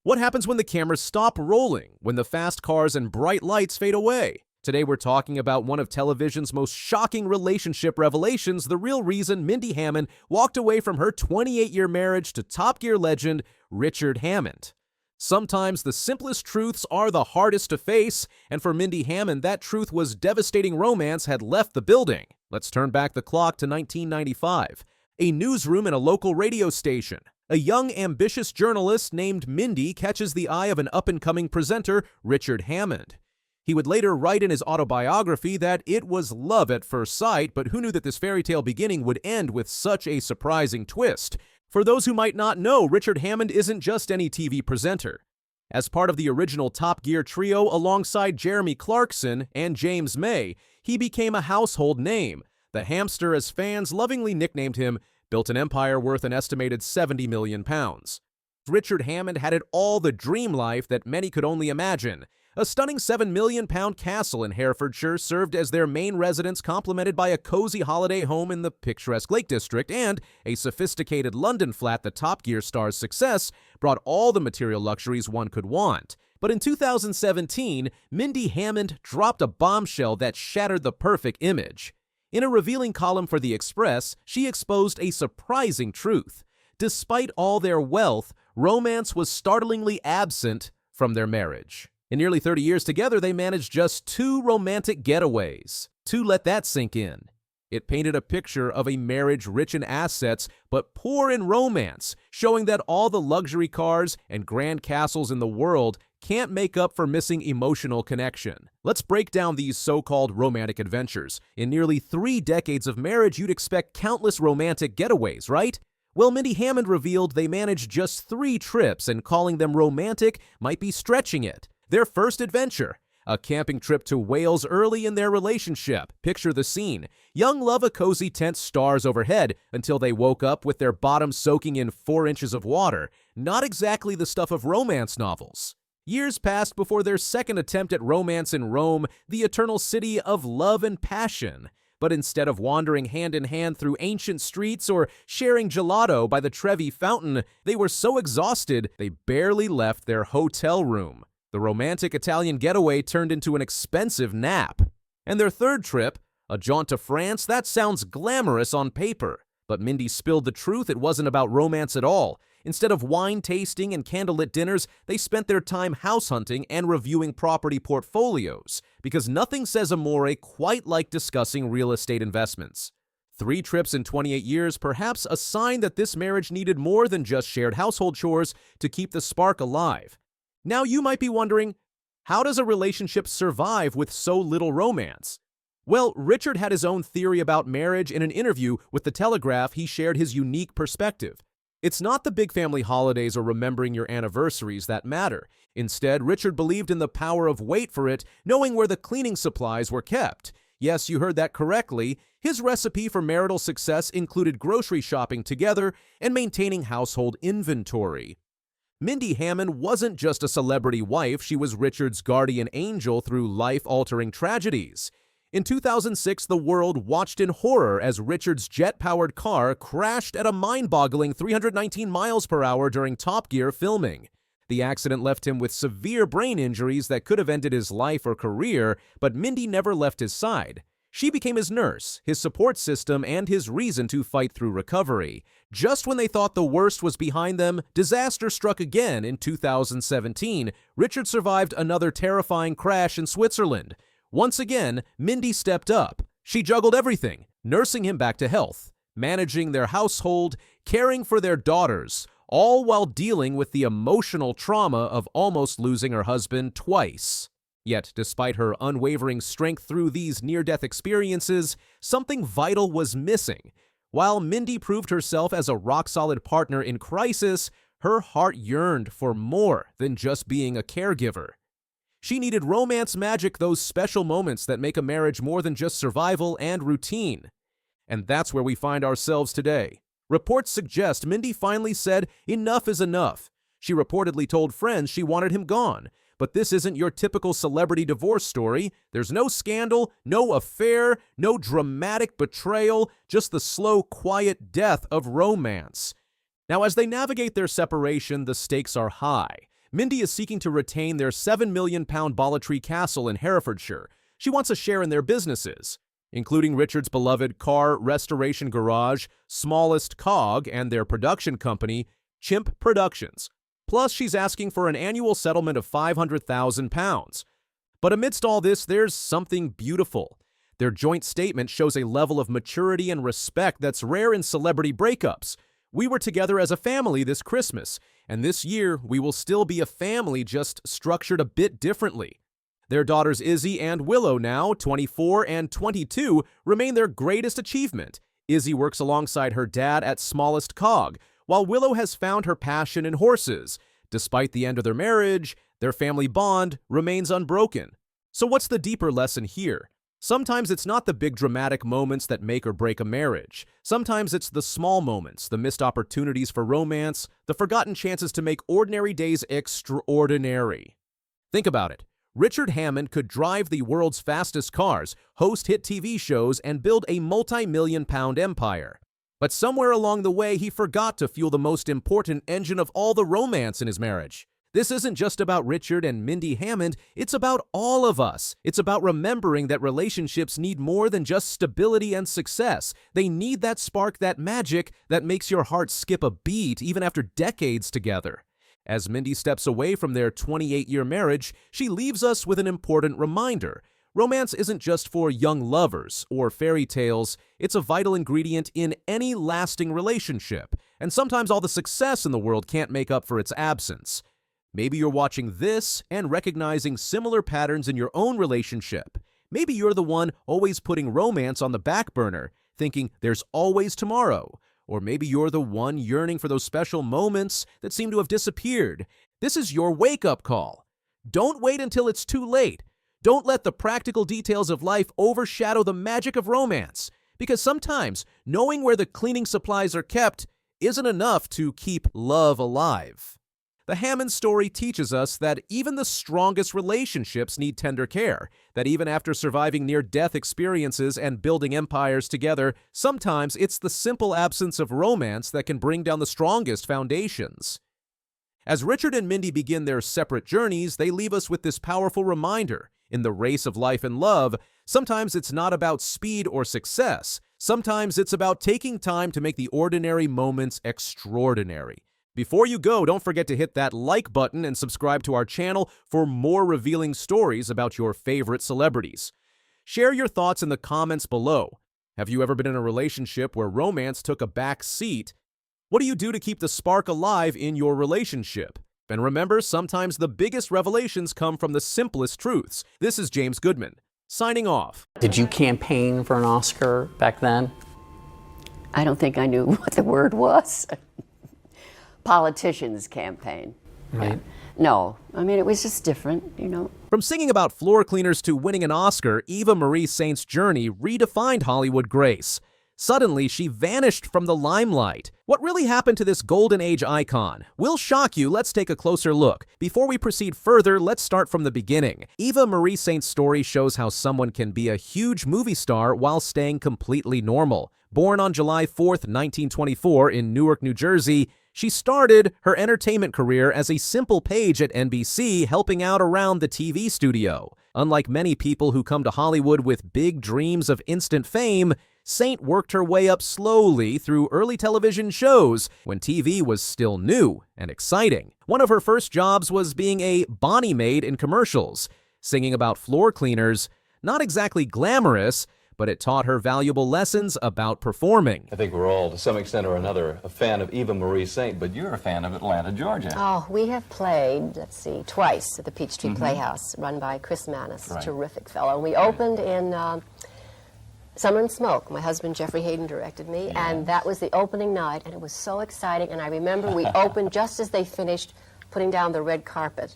What happens when the cameras stop rolling, when the fast cars and bright lights fade away? Today we're talking about one of television's most shocking relationship revelations, the real reason Mindy Hammond walked away from her 28-year marriage to Top Gear legend Richard Hammond. Sometimes the simplest truths are the hardest to face, and for Mindy Hammond, that truth was devastating romance had left the building. Let's turn back the clock to 1995. A newsroom in a local radio station. A young, ambitious journalist named Mindy catches the eye of an up-and-coming presenter, Richard Hammond. He would later write in his autobiography that it was love at first sight, but who knew that this fairy tale beginning would end with such a surprising twist? For those who might not know, Richard Hammond isn't just any TV presenter. As part of the original Top Gear trio alongside Jeremy Clarkson and James May, he became a household name. The hamster, as fans lovingly nicknamed him, built an empire worth an estimated £70 million. Richard Hammond had it all, the dream life that many could only imagine. A stunning £7 million castle in Herefordshire served as their main residence, complemented by a cozy holiday home in the picturesque Lake District, and a sophisticated London flat. The Top Gear star's success brought all the material luxuries one could want. But in 2017, Mindy Hammond dropped a bombshell that shattered the perfect image. In a revealing column for The Express, she exposed a surprising truth. Despite all their wealth, romance was startlingly absent from their marriage. In nearly 30 years together, they managed just 2 romantic getaways. Let that sink in. It painted a picture of a marriage rich in assets but poor in romance, showing that all the luxury cars and grand castles in the world can't make up for missing emotional connection. Let's break down these so-called romantic adventures. In nearly 3 decades of marriage, you'd expect countless romantic getaways, right? Well, Mindy Hammond revealed they managed just 3 trips, and calling them romantic might be stretching it. Their first adventure, a camping trip to Wales early in their relationship. Picture the scene. Young love a cozy tent, stars overhead, until they woke up with their bottoms soaking in 4 inches of water. Not exactly the stuff of romance novels. Years passed before their second attempt at romance in Rome, the eternal city of love and passion. But instead of wandering hand in hand through ancient streets or sharing gelato by the Trevi fountain, they were so exhausted they barely left their hotel room. The romantic Italian getaway turned into an expensive nap. And their third trip, a jaunt to France, that sounds glamorous on paper. But Mindy spilled the truth. It wasn't about romance at all. Instead of wine tasting and candlelit dinners, they spent their time house hunting and reviewing property portfolios, because nothing says amore quite like discussing real estate investments. 3 trips in 28 years, perhaps a sign that this marriage needed more than just shared household chores to keep the spark alive. Now you might be wondering, how does a relationship survive with so little romance? Well, Richard had his own theory about marriage. In an interview with The Telegraph, he shared his unique perspective. It's not the big family holidays or remembering your anniversaries that matter. Instead, Richard believed in the power of wait for it, knowing where the cleaning supplies were kept. Yes, you heard that correctly. His recipe for marital success included grocery shopping together and maintaining household inventory. Mindy Hammond wasn't just a celebrity wife, she was Richard's guardian angel through life-altering tragedies. In 2006, the world watched in horror as Richard's jet-powered car crashed at a mind-boggling 319 miles per hour during Top Gear filming. The accident left him with severe brain injuries that could have ended his life or career, but Mindy never left his side. She became his nurse, his support system, and his reason to fight through recovery. Just when they thought the worst was behind them, disaster struck again in 2017. Richard survived another terrifying crash in Switzerland. Once again, Mindy stepped up. She juggled everything, nursing him back to health, managing their household, caring for their daughters, all while dealing with the emotional trauma of almost losing her husband twice. Yet, despite her unwavering strength through these near-death experiences, something vital was missing. While Mindy proved herself as a rock-solid partner in crisis, her heart yearned for more than just being a caregiver. She needed romance magic, those special moments that make a marriage more than just survival and routine. And that's where we find ourselves today. Reports suggest Mindy finally said, "Enough is enough." She reportedly told friends she wanted him gone. But this isn't your typical celebrity divorce story. There's no scandal, no affair, no dramatic betrayal, just the slow, quiet death of romance. Now, as they navigate their separation, the stakes are high. Mindy is seeking to retain their £7 million Bollitree Castle in Herefordshire. She wants a share in their businesses, including Richard's beloved car restoration garage, Smallest Cog, and their production company, Chimp Productions. Plus, she's asking for an annual settlement of £500,000. But amidst all this, there's something beautiful. Their joint statement shows a level of maturity and respect that's rare in celebrity breakups. We were together as a family this Christmas, and this year we will still be a family, just structured a bit differently. Their daughters Izzy and Willow, now 24 and 22, remain their greatest achievement. Izzy works alongside her dad at Smallest Cog, while Willow has found her passion in horses. Despite the end of their marriage, their family bond remains unbroken. So what's the deeper lesson here? Sometimes it's not the big dramatic moments that make or break a marriage. Sometimes it's the small moments, the missed opportunities for romance, the forgotten chances to make ordinary days extraordinary. Think about it. Richard Hammond could drive the world's fastest cars, host hit TV shows, and build a multi-million-pound empire. But somewhere along the way, he forgot to fuel the most important engine of all the romance in his marriage. This isn't just about Richard and Mindy Hammond, it's about all of us. It's about remembering that relationships need more than just stability and success. They need that spark, that magic that makes your heart skip a beat even after decades together. As Mindy steps away from their 28-year marriage, she leaves us with an important reminder. Romance isn't just for young lovers or fairy tales. It's a vital ingredient in any lasting relationship. And sometimes all the success in the world can't make up for its absence. Maybe you're watching this and recognizing similar patterns in your own relationship. Maybe you're the one always putting romance on the back burner, thinking there's always tomorrow. Or maybe you're the one yearning for those special moments that seem to have disappeared. This is your wake-up call. Don't wait until it's too late. Don't let the practical details of life overshadow the magic of romance. Because sometimes knowing where the cleaning supplies are kept isn't enough to keep love alive. The Hammond story teaches us that even the strongest relationships need tender care, that even after surviving near-death experiences and building empires together, sometimes it's the simple absence of romance that can bring down the strongest foundations. As Richard and Mindy begin their separate journeys, they leave us with this powerful reminder. In the race of life and love, sometimes it's not about speed or success. Sometimes it's about taking time to make the ordinary moments extraordinary. Before you go, don't forget to hit that like button and subscribe to our channel for more revealing stories about your favorite celebrities. Share your thoughts in the comments below. Have you ever been in a relationship where romance took a back seat? What do you do to keep the spark alive in your relationship? And remember, sometimes the biggest revelations come from the simplest truths. This is James Goodman, signing off. Did you campaign for an Oscar back then? I don't think I knew what the word was. Politicians campaign. Right. Yeah. No, I mean, it was just different, you know. From singing about floor cleaners to winning an Oscar, Eva Marie Saint's journey redefined Hollywood grace. Suddenly, she vanished from the limelight. What really happened to this golden age icon? We'll shock you. Let's take a closer look. Before we proceed further, let's start from the beginning. Eva Marie Saint's story shows how someone can be a huge movie star while staying completely normal. Born on July 4th, 1924 in Newark, New Jersey, she started her entertainment career as a simple page at NBC, helping out around the TV studio. Unlike many people who come to Hollywood with big dreams of instant fame, Saint worked her way up slowly through early television shows when TV was still new and exciting. One of her first jobs was being a Bonnie maid in commercials, singing about floor cleaners. Not exactly glamorous, but it taught her valuable lessons about performing. I think we're all, to some extent or another, a fan of Eva Marie Saint, but you're a fan of Atlanta, Georgia. Oh, we have played, let's see, twice at the Peachtree Playhouse, run by Chris Manis, Right. terrific fellow. And we opened in Summer and Smoke. My husband, Jeffrey Hayden, directed me, and that was the opening night, and it was so exciting. And I remember we opened just as they finished putting down the red carpet.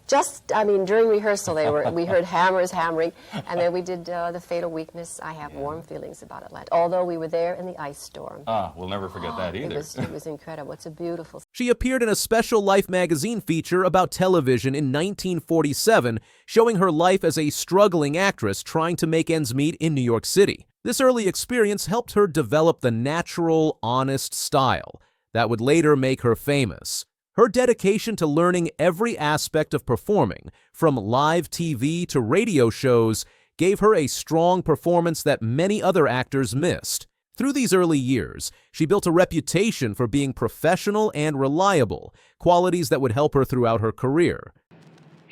Just, I mean, during rehearsal, we heard hammers hammering, and then we did The Fatal Weakness. I have warm feelings about Atlanta, although we were there in the ice storm. We'll never forget that either. It was incredible. It's a beautiful. She appeared in a special Life magazine feature about television in 1947, showing her life as a struggling actress trying to make ends meet in New York City. This early experience helped her develop the natural, honest style that would later make her famous. Her dedication to learning every aspect of performing, from live TV to radio shows, gave her a strong performance that many other actors missed. Through these early years, she built a reputation for being professional and reliable, qualities that would help her throughout her career.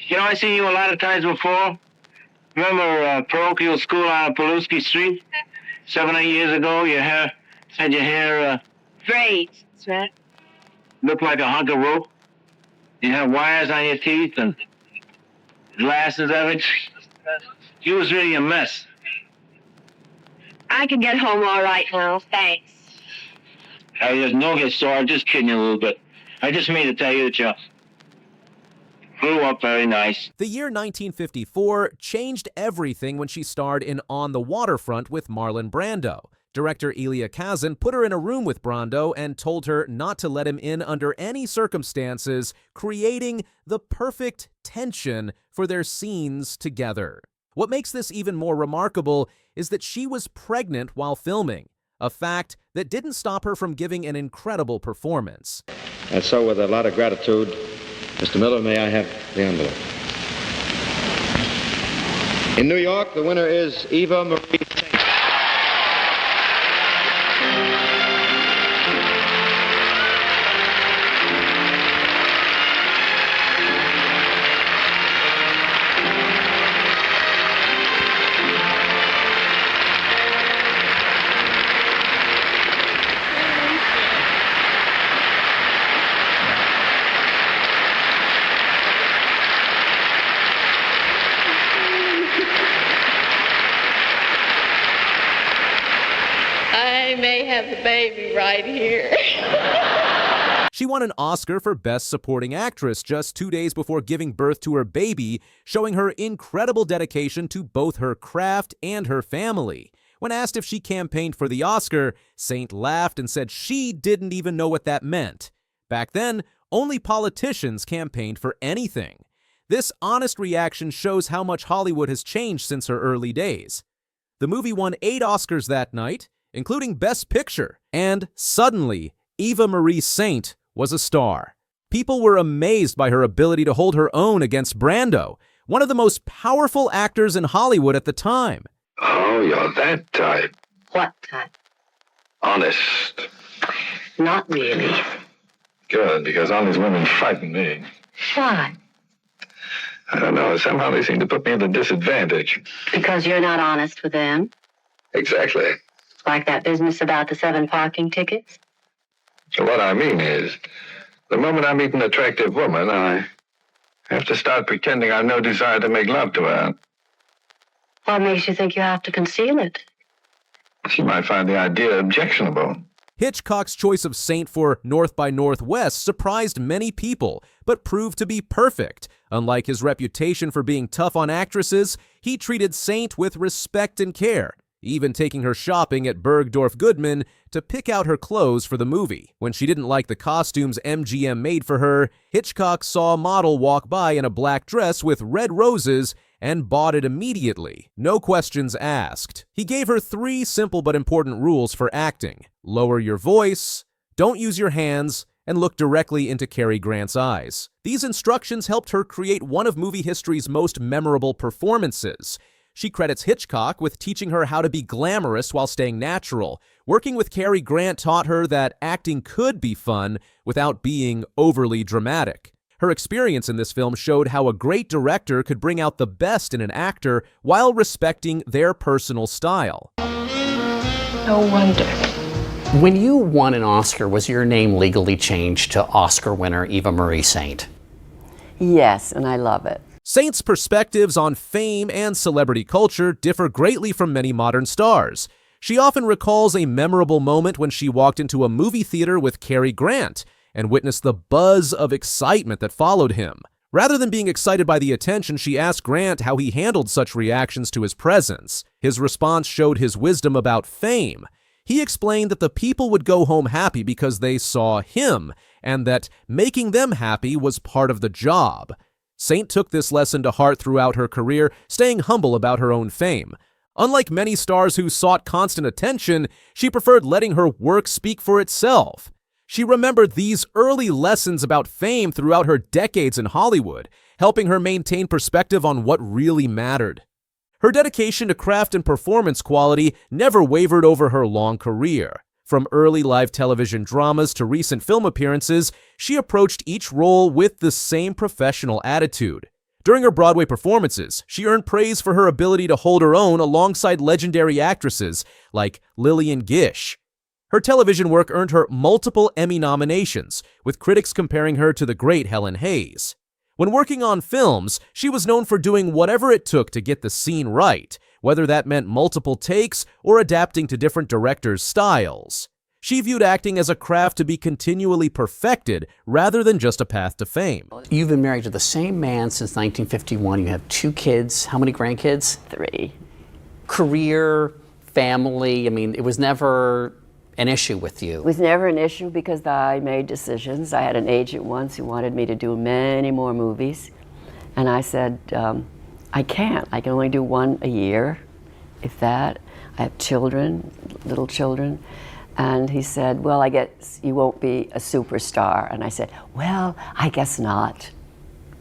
You know, I've seen you a lot of times before. Remember parochial school on Pulaski Street? 7 or 8 years ago, had your hair Braids, that's right. looked like a hunk of rope. You had wires on your teeth and glasses of it. You was really a mess. I can get home all right now, thanks. Don't get sore. I'm just kidding you a little bit. I just mean to tell you that you grew up very nice. The year 1954 changed everything when she starred in On the Waterfront with Marlon Brando. Director Elia Kazan put her in a room with Brando and told her not to let him in under any circumstances, creating the perfect tension for their scenes together. What makes this even more remarkable is that she was pregnant while filming, a fact that didn't stop her from giving an incredible performance. And so, with a lot of gratitude, Mr. Miller, may I have the envelope? In New York, the winner is Eva Marie Saint. I may have the baby right here. She won an Oscar for Best Supporting Actress just 2 days before giving birth to her baby, showing her incredible dedication to both her craft and her family. When asked if she campaigned for the Oscar, Saint laughed and said she didn't even know what that meant. Back then, only politicians campaigned for anything. This honest reaction shows how much Hollywood has changed since her early days. The movie won 8 Oscars that night, including Best Picture, and suddenly, Eva Marie Saint was a star. People were amazed by her ability to hold her own against Brando, one of the most powerful actors in Hollywood at the time. Oh, you're that type. What type? Honest. Not really. Good, because honest women frighten me. Why? I don't know, somehow they seem to put me at a disadvantage. Because you're not honest with them? Exactly. Like that business about the 7 parking tickets? So what I mean is, the moment I meet an attractive woman, I have to start pretending I've no desire to make love to her. What makes you think you have to conceal it? She might find the idea objectionable. Hitchcock's choice of Saint for North by Northwest surprised many people, but proved to be perfect. Unlike his reputation for being tough on actresses, he treated Saint with respect and care, even taking her shopping at Bergdorf Goodman to pick out her clothes for the movie. When she didn't like the costumes MGM made for her, Hitchcock saw a model walk by in a black dress with red roses and bought it immediately, no questions asked. He gave her 3 simple but important rules for acting: lower your voice, don't use your hands, and look directly into Cary Grant's eyes. These instructions helped her create one of movie history's most memorable performances. She credits Hitchcock with teaching her how to be glamorous while staying natural. Working with Cary Grant taught her that acting could be fun without being overly dramatic. Her experience in this film showed how a great director could bring out the best in an actor while respecting their personal style. No wonder. When you won an Oscar, was your name legally changed to Oscar winner Eva Marie Saint? Yes, and I love it. Saint's perspectives on fame and celebrity culture differ greatly from many modern stars. She often recalls a memorable moment when she walked into a movie theater with Cary Grant and witnessed the buzz of excitement that followed him. Rather than being excited by the attention, she asked Grant how he handled such reactions to his presence. His response showed his wisdom about fame. He explained that the people would go home happy because they saw him, and that making them happy was part of the job. Saint took this lesson to heart throughout her career, staying humble about her own fame. Unlike many stars who sought constant attention, she preferred letting her work speak for itself. She remembered these early lessons about fame throughout her decades in Hollywood, helping her maintain perspective on what really mattered. Her dedication to craft and performance quality never wavered over her long career. From early live television dramas to recent film appearances, she approached each role with the same professional attitude. During her Broadway performances, she earned praise for her ability to hold her own alongside legendary actresses like Lillian Gish. Her television work earned her multiple Emmy nominations, with critics comparing her to the great Helen Hayes. When working on films, she was known for doing whatever it took to get the scene right, whether that meant multiple takes or adapting to different directors' styles. She viewed acting as a craft to be continually perfected rather than just a path to fame. You've been married to the same man since 1951. You have 2 kids. How many grandkids? 3. Career, family, I mean, it was never an issue with you. It was never an issue because I made decisions. I had an agent once who wanted me to do many more movies. And I said, I can't. I can only do 1 a year, if that. I have children, little children. And he said, well, I guess you won't be a superstar. And I said, well, I guess not.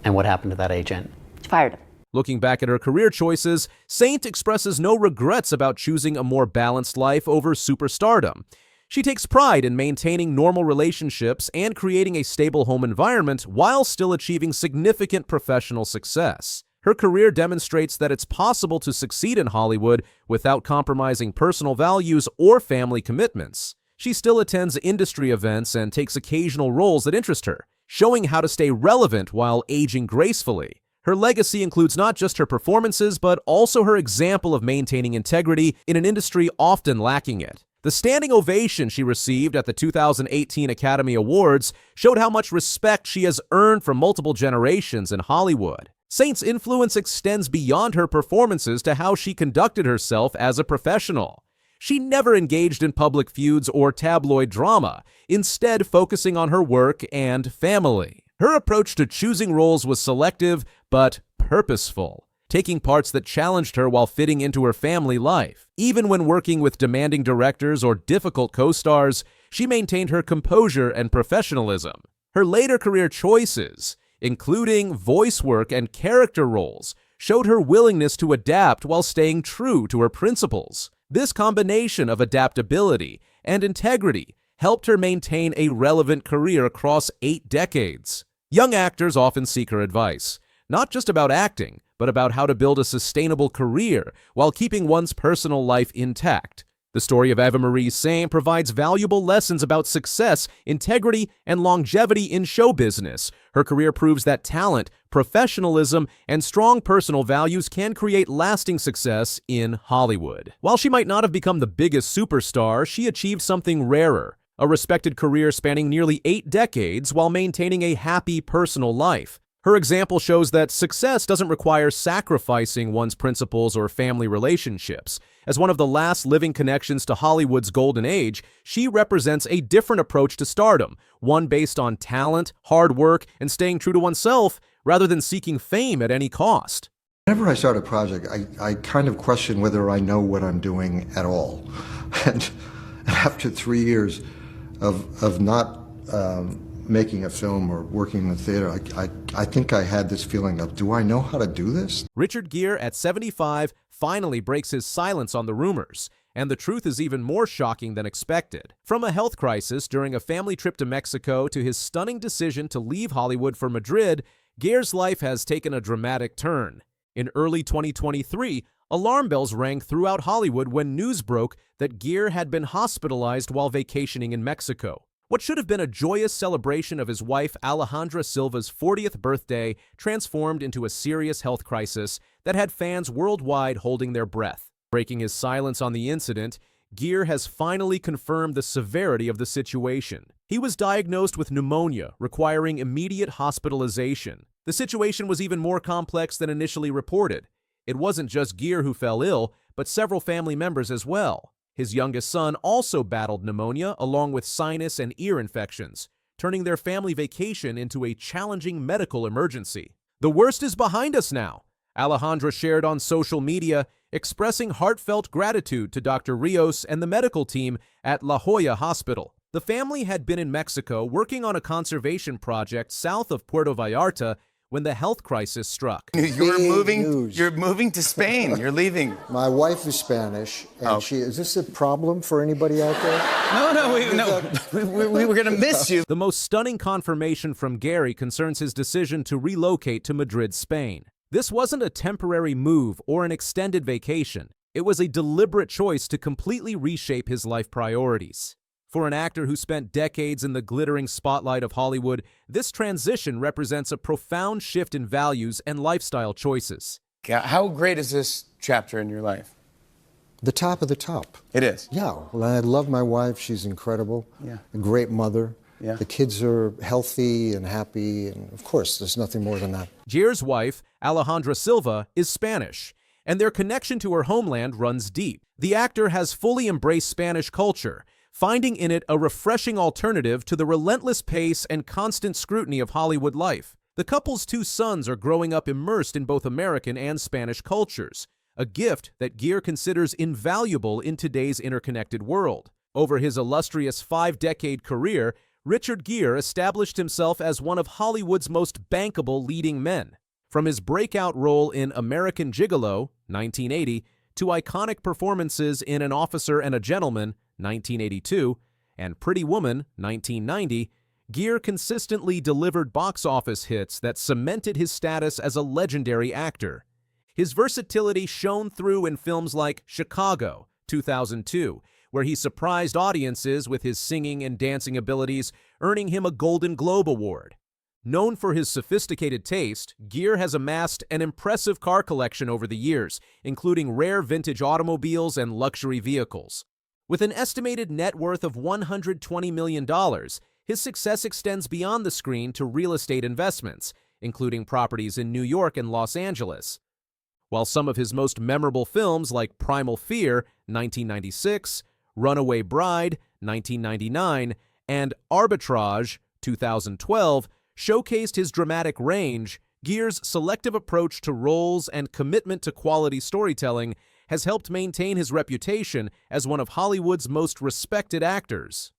And what happened to that agent? Fired him. Looking back at her career choices, Saint expresses no regrets about choosing a more balanced life over superstardom. She takes pride in maintaining normal relationships and creating a stable home environment while still achieving significant professional success. Her career demonstrates that it's possible to succeed in Hollywood without compromising personal values or family commitments. She still attends industry events and takes occasional roles that interest her, showing how to stay relevant while aging gracefully. Her legacy includes not just her performances, but also her example of maintaining integrity in an industry often lacking it. The standing ovation she received at the 2018 Academy Awards showed how much respect she has earned from multiple generations in Hollywood. Saint's influence extends beyond her performances to how she conducted herself as a professional. She never engaged in public feuds or tabloid drama, instead focusing on her work and family. Her approach to choosing roles was selective but purposeful, taking parts that challenged her while fitting into her family life. Even when working with demanding directors or difficult co-stars, she maintained her composure and professionalism. Her later career choices, including voice work and character roles, showed her willingness to adapt while staying true to her principles. This combination of adaptability and integrity helped her maintain a relevant career across 8 decades. Young actors often seek her advice, not just about acting, but about how to build a sustainable career while keeping one's personal life intact. The story of Eva Marie Saint provides valuable lessons about success, integrity, and longevity in show business. Her career proves that talent, professionalism, and strong personal values can create lasting success in Hollywood. While she might not have become the biggest superstar, she achieved something rarer, a respected career spanning nearly 8 decades while maintaining a happy personal life. Her example shows that success doesn't require sacrificing one's principles or family relationships. As one of the last living connections to Hollywood's golden age, she represents a different approach to stardom, one based on talent, hard work, and staying true to oneself, rather than seeking fame at any cost. Whenever I start a project, I kind of question whether I know what I'm doing at all. And after 3 years of not making a film or working in the theater, I think I had this feeling of, do I know how to do this? Richard Gere, at 75, finally breaks his silence on the rumors, and the truth is even more shocking than expected. From a health crisis during a family trip to Mexico to his stunning decision to leave Hollywood for Madrid, Gere's life has taken a dramatic turn. In early 2023, alarm bells rang throughout Hollywood when news broke that Gere had been hospitalized while vacationing in Mexico. What should have been a joyous celebration of his wife Alejandra Silva's 40th birthday transformed into a serious health crisis that had fans worldwide holding their breath. Breaking his silence on the incident, Gere has finally confirmed the severity of the situation. He was diagnosed with pneumonia, requiring immediate hospitalization. The situation was even more complex than initially reported. It wasn't just Gere who fell ill, but several family members as well. His youngest son also battled pneumonia along with sinus and ear infections, turning their family vacation into a challenging medical emergency. The worst is behind us now, Alejandra shared on social media, expressing heartfelt gratitude to Dr. Rios and the medical team at La Jolla Hospital. The family had been in Mexico working on a conservation project south of Puerto Vallarta when the health crisis struck. You're moving to Spain. You're leaving. My wife is Spanish, and is this a problem for anybody out there? We were going to miss you. The most stunning confirmation from Gere concerns his decision to relocate to Madrid, Spain. This wasn't a temporary move or an extended vacation. It was a deliberate choice to completely reshape his life priorities. For an actor who spent decades in the glittering spotlight of Hollywood, this transition represents a profound shift in values and lifestyle choices. How great is this chapter in your life? The top of the top. It is? Yeah. Well, I love my wife. She's incredible. Yeah. A great mother. Yeah. The kids are healthy and happy, and of course, there's nothing more than that. Gere's wife, Alejandra Silva, is Spanish, and their connection to her homeland runs deep. The actor has fully embraced Spanish culture, finding in it a refreshing alternative to the relentless pace and constant scrutiny of Hollywood life. The couple's 2 sons are growing up immersed in both American and Spanish cultures, a gift that Gere considers invaluable in today's interconnected world. Over his illustrious 5-decade career, Richard Gere established himself as one of Hollywood's most bankable leading men. From his breakout role in American Gigolo, 1980, to iconic performances in An Officer and a Gentleman, 1982, and Pretty Woman, 1990, Gere consistently delivered box office hits that cemented his status as a legendary actor. His versatility shone through in films like Chicago, 2002, where he surprised audiences with his singing and dancing abilities, earning him a Golden Globe Award. Known for his sophisticated taste, Gere has amassed an impressive car collection over the years, including rare vintage automobiles and luxury vehicles. With an estimated net worth of $120 million, his success extends beyond the screen to real estate investments, including properties in New York and Los Angeles. While some of his most memorable films like Primal Fear, 1996, Runaway Bride, 1999, and Arbitrage, 2012, showcased his dramatic range, Gere's selective approach to roles and commitment to quality storytelling has helped maintain his reputation as one of Hollywood's most respected actors.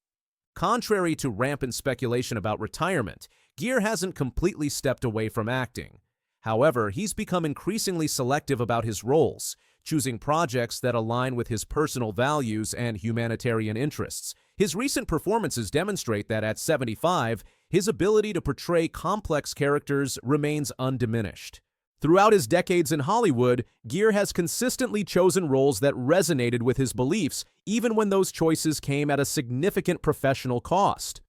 Contrary to rampant speculation about retirement, Gere hasn't completely stepped away from acting. However, he's become increasingly selective about his roles, choosing projects that align with his personal values and humanitarian interests. His recent performances demonstrate that at 75, his ability to portray complex characters remains undiminished. Throughout his decades in Hollywood, Gere has consistently chosen roles that resonated with his beliefs, even when those choices came at a significant professional cost.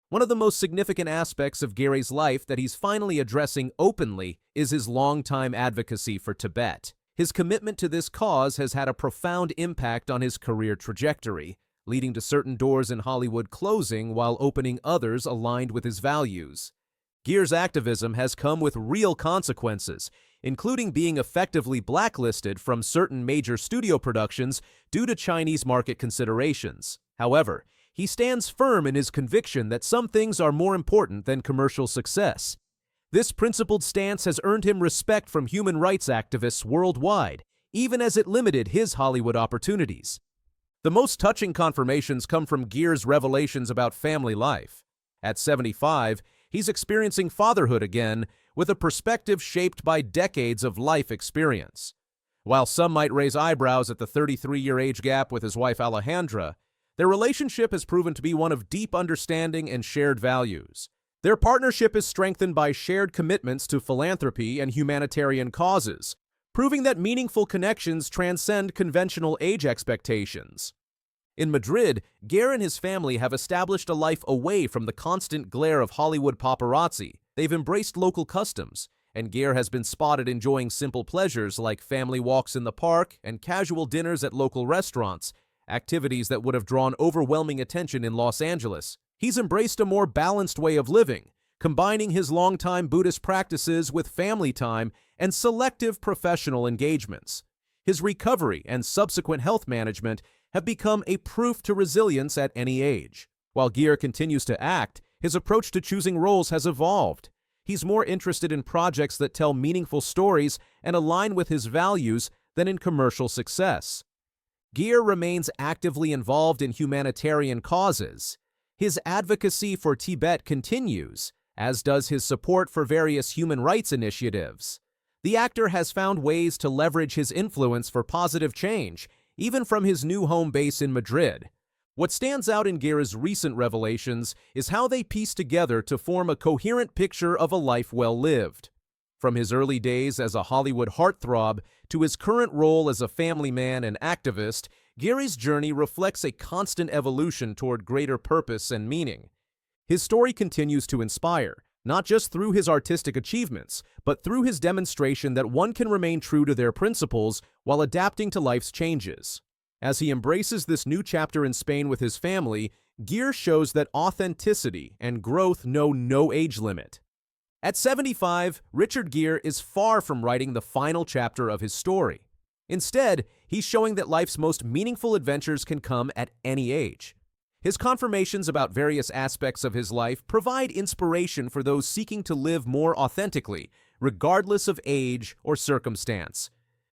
One of the most significant aspects of Gere's life that he's finally addressing openly is his longtime advocacy for Tibet. His commitment to this cause has had a profound impact on his career trajectory, leading to certain doors in Hollywood closing while opening others aligned with his values. Gere's activism has come with real consequences, including being effectively blacklisted from certain major studio productions due to Chinese market considerations. However, he stands firm in his conviction that some things are more important than commercial success. This principled stance has earned him respect from human rights activists worldwide, even as it limited his Hollywood opportunities. The most touching confirmations come from Gere's revelations about family life. At 75, he's experiencing fatherhood again, with a perspective shaped by decades of life experience. While some might raise eyebrows at the 33-year age gap with his wife Alejandra, their relationship has proven to be one of deep understanding and shared values. Their partnership is strengthened by shared commitments to philanthropy and humanitarian causes, proving that meaningful connections transcend conventional age expectations. In Madrid, Gere and his family have established a life away from the constant glare of Hollywood paparazzi. They've embraced local customs, and Gere has been spotted enjoying simple pleasures like family walks in the park and casual dinners at local restaurants, activities that would have drawn overwhelming attention in Los Angeles. He's embraced a more balanced way of living, combining his longtime Buddhist practices with family time and selective professional engagements. His recovery and subsequent health management have become a proof to resilience at any age. While Gere continues to act, his approach to choosing roles has evolved. He's more interested in projects that tell meaningful stories and align with his values than in commercial success. Gere remains actively involved in humanitarian causes. His advocacy for Tibet continues, as does his support for various human rights initiatives. The actor has found ways to leverage his influence for positive change, even from his new home base in Madrid. What stands out in Gere's recent revelations is how they piece together to form a coherent picture of a life well lived. From his early days as a Hollywood heartthrob to his current role as a family man and activist, Gere's journey reflects a constant evolution toward greater purpose and meaning. His story continues to inspire, not just through his artistic achievements, but through his demonstration that one can remain true to their principles while adapting to life's changes. As he embraces this new chapter in Spain with his family, Gere shows that authenticity and growth know no age limit. At 75, Richard Gere is far from writing the final chapter of his story. Instead, he's showing that life's most meaningful adventures can come at any age. His confirmations about various aspects of his life provide inspiration for those seeking to live more authentically, regardless of age or circumstance.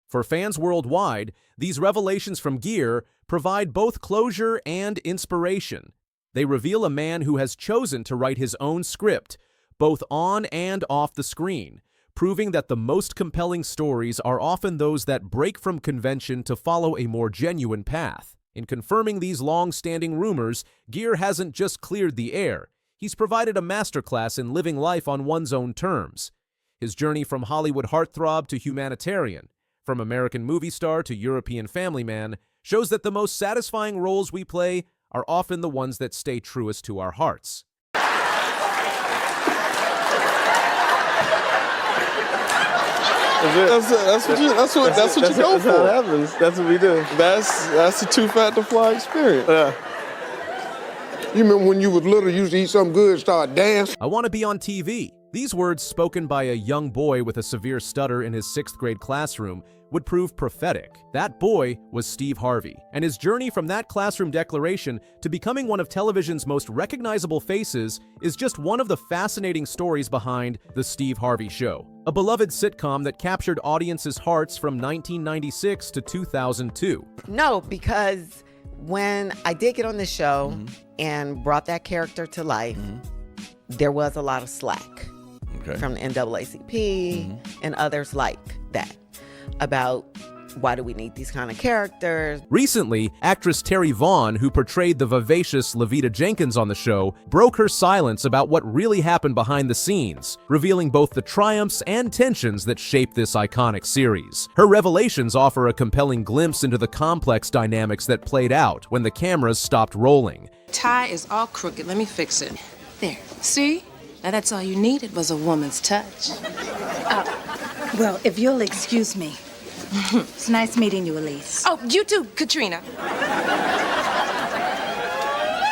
For fans worldwide, these revelations from Gere provide both closure and inspiration. They reveal a man who has chosen to write his own script, both on and off the screen, proving that the most compelling stories are often those that break from convention to follow a more genuine path. In confirming these long-standing rumors, Gere hasn't just cleared the air. He's provided a masterclass in living life on one's own terms. His journey from Hollywood heartthrob to humanitarian, from American movie star to European family man, shows that the most satisfying roles we play are often the ones that stay truest to our hearts. That's what you go for. That's what happens. That's what we do. That's the two-factor fly experience. Yeah. You remember when you was little, you used to eat something good, start dancing? I want to be on TV. These words, spoken by a young boy with a severe stutter in his 6th grade classroom, would prove prophetic. That boy was Steve Harvey, and his journey from that classroom declaration to becoming one of television's most recognizable faces is just one of the fascinating stories behind The Steve Harvey Show, a beloved sitcom that captured audiences' hearts from 1996 to 2002. No, because when I did get on the show and brought that character to life, there was a lot of slack from the NAACP and others like that about why do we need these kind of characters. Recently, actress Terry Vaughn, who portrayed the vivacious Levita Jenkins on the show, broke her silence about what really happened behind the scenes, revealing both the triumphs and tensions that shaped this iconic series. Her revelations offer a compelling glimpse into the complex dynamics that played out when the cameras stopped rolling. Tie is all crooked. Let me fix it. There. See? Now that's all you needed was a woman's touch. Well, if you'll excuse me. It's nice meeting you, Elise. Oh, you too, Katrina.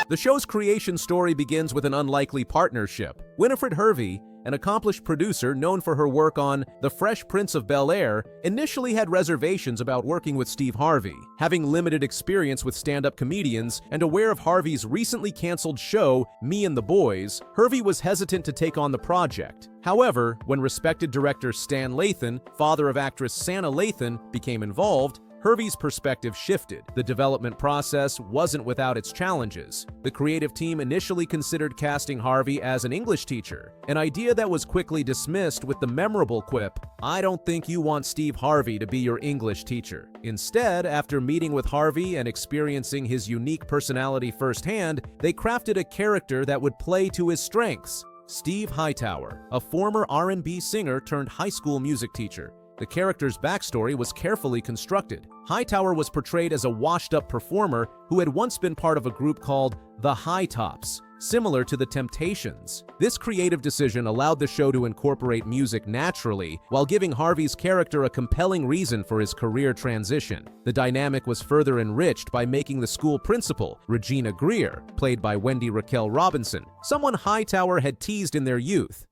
The show's creation story begins with an unlikely partnership. Winifred Harvey, an accomplished producer known for her work on The Fresh Prince of Bel-Air, initially had reservations about working with Steve Harvey. Having limited experience with stand-up comedians and aware of Harvey's recently canceled show, Me and the Boys, Harvey was hesitant to take on the project. However, when respected director Stan Lathan, father of actress Sanna Lathan, became involved, Harvey's perspective shifted. The development process wasn't without its challenges. The creative team initially considered casting Harvey as an English teacher, an idea that was quickly dismissed with the memorable quip, "I don't think you want Steve Harvey to be your English teacher." Instead, after meeting with Harvey and experiencing his unique personality firsthand, they crafted a character that would play to his strengths. Steve Hightower, a former R&B singer turned high school music teacher. The character's backstory was carefully constructed. Hightower was portrayed as a washed-up performer who had once been part of a group called The High Tops, similar to The Temptations. This creative decision allowed the show to incorporate music naturally, while giving Harvey's character a compelling reason for his career transition. The dynamic was further enriched by making the school principal, Regina Greer, played by Wendy Raquel Robinson, someone Hightower had teased in their youth.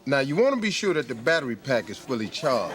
Now, you want to be sure that the battery pack is fully charged.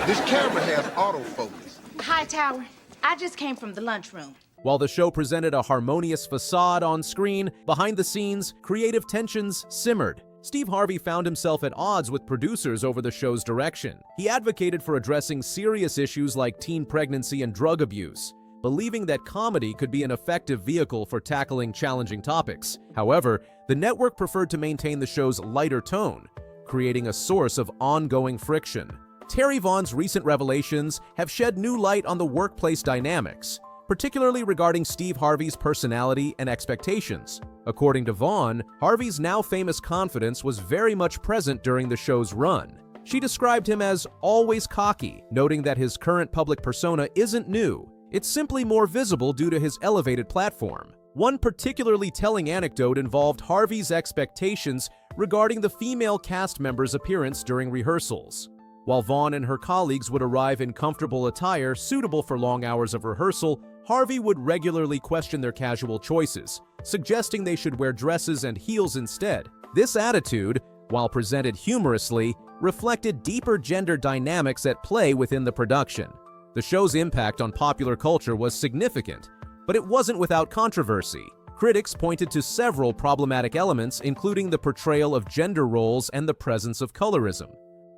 This camera has autofocus. Hightower, I just came from the lunchroom. While the show presented a harmonious facade on screen, behind the scenes, creative tensions simmered. Steve Harvey found himself at odds with producers over the show's direction. He advocated for addressing serious issues like teen pregnancy and drug abuse. believing that comedy could be an effective vehicle for tackling challenging topics. However, the network preferred to maintain the show's lighter tone, creating a source of ongoing friction. Terry Vaughn's recent revelations have shed new light on the workplace dynamics, particularly regarding Steve Harvey's personality and expectations. According to Vaughn, Harvey's now famous confidence was very much present during the show's run. She described him as always cocky, noting that his current public persona isn't new. It's simply more visible due to his elevated platform. One particularly telling anecdote involved Harvey's expectations regarding the female cast members' appearance during rehearsals. While Vaughn and her colleagues would arrive in comfortable attire suitable for long hours of rehearsal, Harvey would regularly question their casual choices, suggesting they should wear dresses and heels instead. This attitude, while presented humorously, reflected deeper gender dynamics at play within the production. The show's impact on popular culture was significant, but it wasn't without controversy. Critics pointed to several problematic elements, including the portrayal of gender roles and the presence of colorism.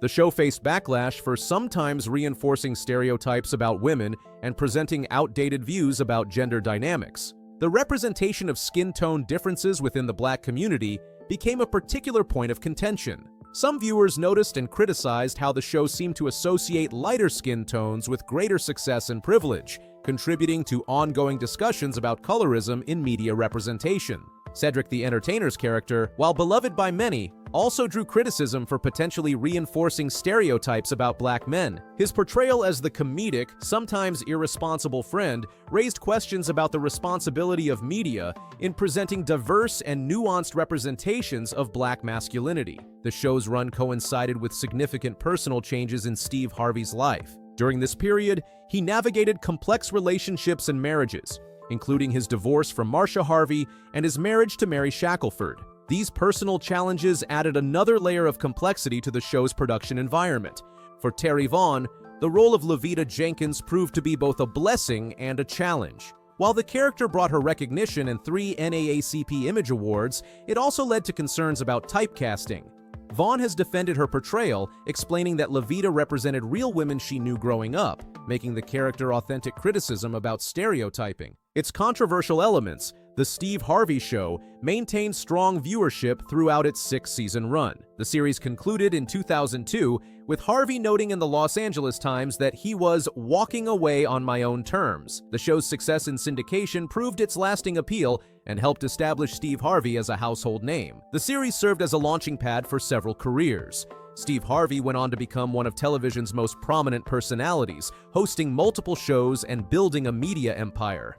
The show faced backlash for sometimes reinforcing stereotypes about women and presenting outdated views about gender dynamics. The representation of skin tone differences within the Black community became a particular point of contention. Some viewers noticed and criticized how the show seemed to associate lighter skin tones with greater success and privilege, contributing to ongoing discussions about colorism in media representation. Cedric the Entertainer's character, while beloved by many, also drew criticism for potentially reinforcing stereotypes about Black men. His portrayal as the comedic, sometimes irresponsible friend raised questions about the responsibility of media in presenting diverse and nuanced representations of Black masculinity. The show's run coincided with significant personal changes in Steve Harvey's life. During this period, he navigated complex relationships and marriages, including his divorce from Marcia Harvey and his marriage to Mary Shackelford. These personal challenges added another layer of complexity to the show's production environment. For Terry Vaughn, the role of Levita Jenkins proved to be both a blessing and a challenge. While the character brought her recognition and 3 NAACP Image Awards, it also led to concerns about typecasting. Vaughn has defended her portrayal, explaining that Levita represented real women she knew growing up, making the character authentic criticism about stereotyping. Its controversial elements, The Steve Harvey Show, maintained strong viewership throughout its 6-season run. The series concluded in 2002, with Harvey noting in the Los Angeles Times that he was walking away on my own terms. The show's success in syndication proved its lasting appeal and helped establish Steve Harvey as a household name. The series served as a launching pad for several careers. Steve Harvey went on to become one of television's most prominent personalities, hosting multiple shows and building a media empire.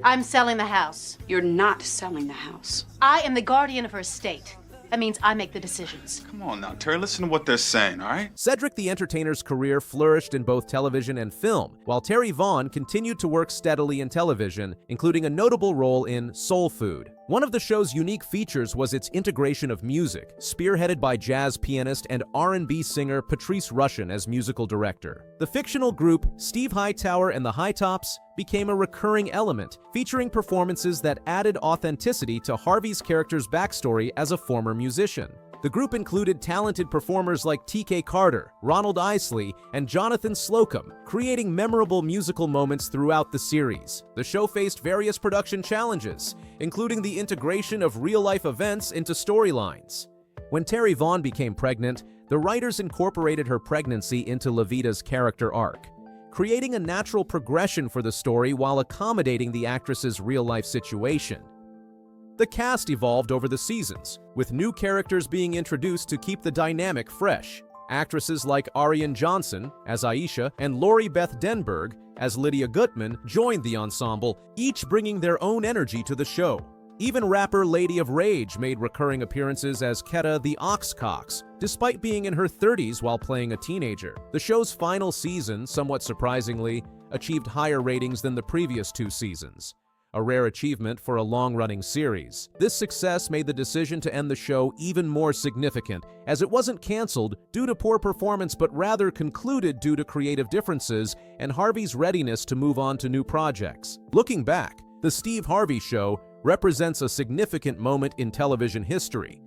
I'm selling the house. You're not selling the house. I am the guardian of her estate. That means I make the decisions. Come on now, Terry, listen to what they're saying, all right? Cedric the Entertainer's career flourished in both television and film, while Terry Vaughn continued to work steadily in television, including a notable role in Soul Food. One of the show's unique features was its integration of music, spearheaded by jazz pianist and R&B singer Patrice Rushen as musical director. The fictional group Steve Hightower and the High Tops became a recurring element, featuring performances that added authenticity to Harvey's character's backstory as a former musician. The group included talented performers like T.K. Carter, Ronald Isley, and Jonathan Slocum, creating memorable musical moments throughout the series. The show faced various production challenges, including the integration of real-life events into storylines. When Terry Vaughn became pregnant, the writers incorporated her pregnancy into Levita's character arc, creating a natural progression for the story while accommodating the actress's real-life situation. The cast evolved over the seasons, with new characters being introduced to keep the dynamic fresh. Actresses like Ariane Johnson as Aisha and Lori Beth Denberg as Lydia Gutman joined the ensemble, each bringing their own energy to the show. Even rapper Lady of Rage made recurring appearances as Ketta the Oxcox, despite being in her 30s while playing a teenager. The show's final season, somewhat surprisingly, achieved higher ratings than the previous 2 seasons, a rare achievement for a long-running series. This success made the decision to end the show even more significant, as it wasn't canceled due to poor performance but rather concluded due to creative differences and Harvey's readiness to move on to new projects. Looking back, The Steve Harvey Show represents a significant moment in television history.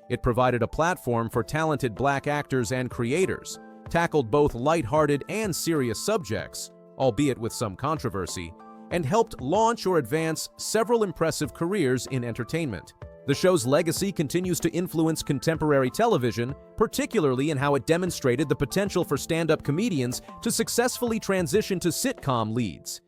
It provided a platform for talented Black actors and creators, tackled both lighthearted and serious subjects, albeit with some controversy, and helped launch or advance several impressive careers in entertainment. The show's legacy continues to influence contemporary television, particularly in how it demonstrated the potential for stand-up comedians to successfully transition to sitcom leads.